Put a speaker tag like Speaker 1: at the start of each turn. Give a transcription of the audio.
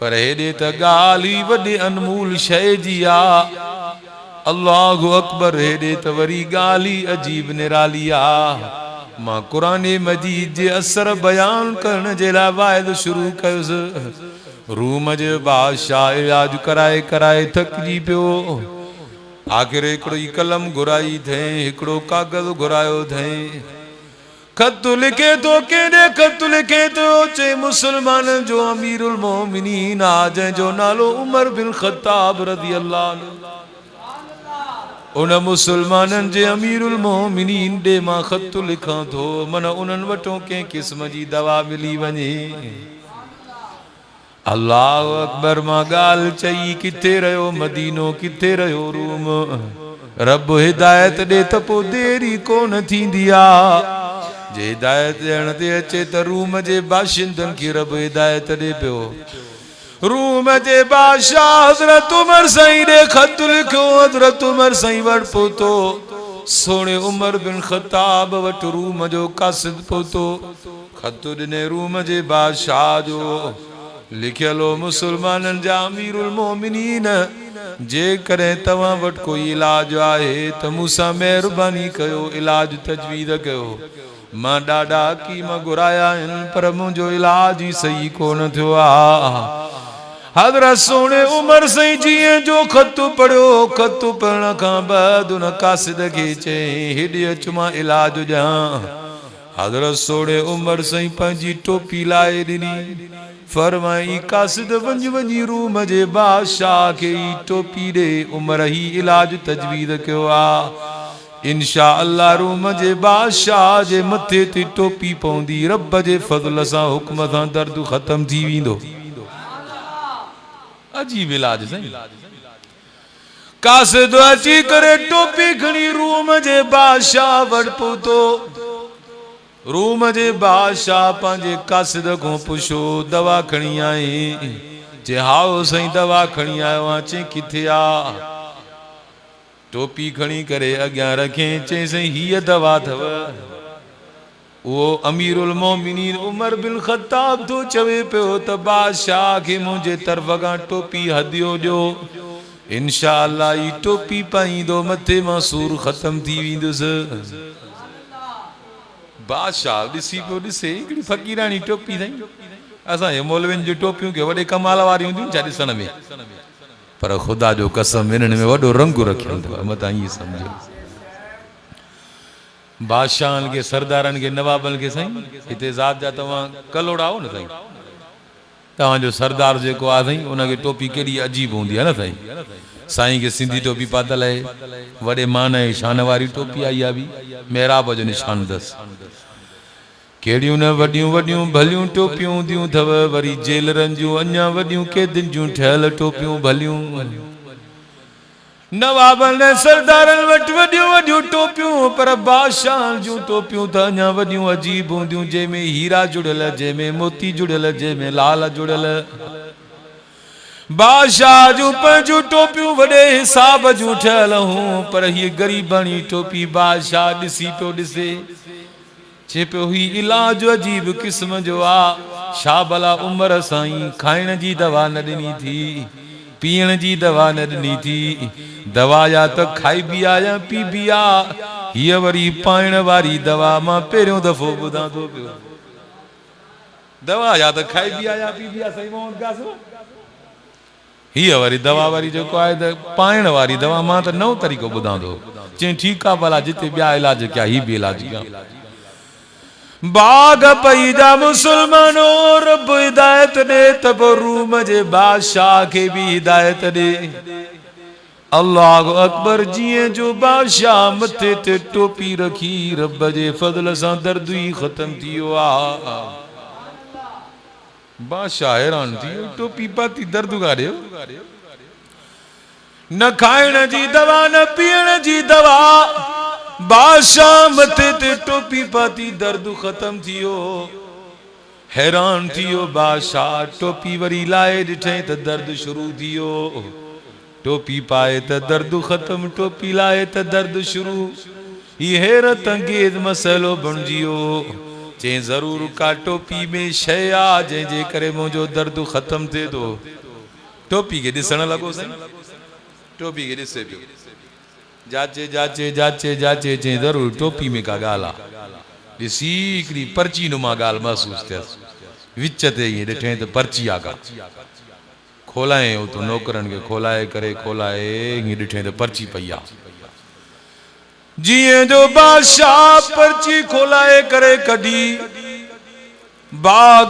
Speaker 1: पर हेॾे त ॻाल्हि वॾे अनमूल शइ जी आ। अल्लाहु अकबर। हेॾे त वरी ॻाल्हि अजीब निराली आ। मां क़ुरान मजीद जे असर बयान करण जे लाइ वाइदो शुरू कयोसि। रूम जे बादशाह इलाज कराए कराए थकिजी पियो। आख़िर हिकिड़ो ई कलम घुराई अथई, हिकिड़ो कागज़ घुरायो अथई। खत लिखे तो केॾे खत लिखे तो चए मुसलमाननि जो अमीरुल मोमिनीन आ जंहिंजो नालो उमर बिन ख़त्ताब रज़ी अल्लाह अन्हु। उन मुसलमाननि जे अमीरुल मोमिनीन ॾे मां खत लिखां थो, मन उन्हनि वटों कंहिं क़िस्म जी दवा मिली वञे। अल्लाहु अकबर। मां ॻाल्हि चई किथे रहियो मदीनो, किथे रहियो रूम। रब हिदायत ॾे त पोइ देरी कोन थींदी आ। जे हिदायत ॾियण ते अचे त रूम जे बाशिंदनि खे रब हिदायत ॾे पियो। रूम जे बादशाह हज़रत उमर साईं ॾे ख़त लिखियो। हज़रत उमर साईं वटि पहुतो। सोणे उमर बिन ख़त्ताब वटि रूम जो कासिद पहुतो। ख़त ॾिने रूम जे बादशाह जो। लिखियल हो मुसलमाननि जा अमीरुल मोमिनीन, जेकॾहिं तव्हां वटि कोई इलाज आहे त मूंसां महिरबानी कयो, इलाज तजवीज़ कयो। मां ॾाढा हकीम घुराया आहिनि पर मुंहिंजो इलाज ई सही कोन थियो आहे। हज़रत सोणे उमर साईं जीअं जो ख़त पढ़ियो, ख़त पढ़ण खां बाद उन कासिद खे चई हेॾे अचु मां इलाज ॾियां। हज़रत सोणे उमर साईं पंहिंजी टोपी लाए ॾिनी। फरमाई कासिद वञी वञी रूम जे बादशाह खे ई टोपी ॾे, उमर ही इलाज तजवीज़ कयो आहे। इंशा अल्लाह रूम जे बादशाह जे मथे ते टोपी पवंदी, रब जे फज़ल सां हुक्म सां दर्द ख़त्म थी वेंदो। अजीब इलाज साईं। कासिद अची करे टोपी खणी रूम जे बादशाह वटि पहुतो। रूम जे बादशाह पंहिंजे कासिद को पुछो दवा खणी आई? जे हाओ साईं दवा खणी आयो आहियां। चई किथे आ? टोपी खणी करे अॻियां रखें। चई साईं हीअ दवा अथव। वो अमीरुल मोमिनीन उमर बिन ख़त्ताब तो चवे पियो त बादशाह खे मुंहिंजे तरफ़ खां टोपी हदियो ॾियो। इंशा अल्लाह ई टोपी पाईंदो मथे मां सूर ख़त्म थी वेंदुसि। बादशाह ॾिसी पियो, ॾिसे हिकिड़ी फ़क़ीरानी टोपी साईं। असांजे मौलवियुनि जी टोपियूं के वॾे कमाल वारियूं हूंदियूं छा ॾिसण में, पर ख़ुदा जो कसम इन्हनि में वॾो रंग रखियो अथव। मतां ईअं सम्झो बादशाहनि खे, सरदारनि खे, नवाबनि खे साईं हिते ज़ात जा तव्हां कलोड़ा हो न साईं, तव्हांजो सरदार जेको आहे साईं उनखे टोपी केॾी अजीब हूंदी आहे न साईं। साईं खे सिंधी टोपी पातल आहे, वॾे मान ऐं शान वारी टोपी आई आहे, बि मेहराब जो निशान अथसि। कहिड़ियूं न वॾियूं वॾियूं भलियूं टोपियूं हूंदियूं अथव, वरी जेलरनि जूं अञा वॾियूं कैदियुनि जूं ठहियल टोपियूं भलियूं। नवाबनि ऐं सरदारनि वटि वॾियूं वॾियूं टोपियूं, पर बादशाह जूं टोपियूं त अञा वॾियूं अजीब हूंदियूं, जंहिंमें हीरा जुड़ियल, जंहिंमें मोती जुड़ियल, जंहिंमें लाल जुड़ियल। बादशाह जूं पंहिंजूं टोपियूं वॾे हिसाब जूं ठहियल हूं, पर हीअ ग़रीबानी टोपी बादशाह ॾिसी पियो ॾिसे। चए पियो ही इलाज अजीब क़िस्म जो आ। छा भला उमर साईं खाइण जी दवा न ॾिनी थी, पीअण जी दवा न ॾिनी थी? दवा या त खाई बि आ या पी बि आ, हीअ वरी पाइण वारी दवा मां पहिरियों दफ़ो ॿुधां थो पियो। दवा या त खाई बि आ या पी बि आ साईं मोहम्मद कासिम, हीअ वरी दवा वरी जेको आहे त पाइण वारी दवा मां त नओं तरीक़ो ॿुधां थो। चई ठीकु आहे भला जिते ॿिया इलाज कया ही बि इलाज कया। बाग पई जा मुसलमानो, रब हिदायत ॾे त पोइ रूम जे बादशाह खे बि हिदायत ॾे। अल्लाहु अकबर। जीअं जो बादशाह मथे ते टोपी रखी, रब जे फज़ल सां दर्द ई ख़त्म थी वियो आहे। बादशाह हैरान थी वियो, टोपी पाती दर्द काॾियो? न खाइण जी दवा न पीअण जी दवा, बादशाह मथे ते टोपी पाती दर्द ख़त्म थी वियो। हैरान थी वियो बादशाह, टोपी वरी लाए ॾिठई त दर्द शुरू थी वियो। टोपी पाए त दर्द ख़त्म, टोपी लाए त दर्द शुरू। ही हैरत अंगेज मसइलो बणिजी वियो। चई ज़रूर का टोपी में शइ आ जंहिंजे करे मुंहिंजो दर्द ख़त्म थिए थो। टोपी खे ॾिसण लॻो साईं, टोपी खे ॾिसे पियो, जाचे जाचे जाचे जाचे चई ज़रूर टोपी में का ॻाल्हि आहे। ॾिसी हिकिड़ी पर्ची नुमा ॻाल्हि महसूस थियसि, विच ते ईअं ॾिठे त पर्ची आहे का। खोलाए उतो नौकरनि खे खोलाए करे खोलाए हीअं ॾिठे त पर्ची पई आहे। जीअं जो बादशाह पर्ची खोलाए करे कढी बाग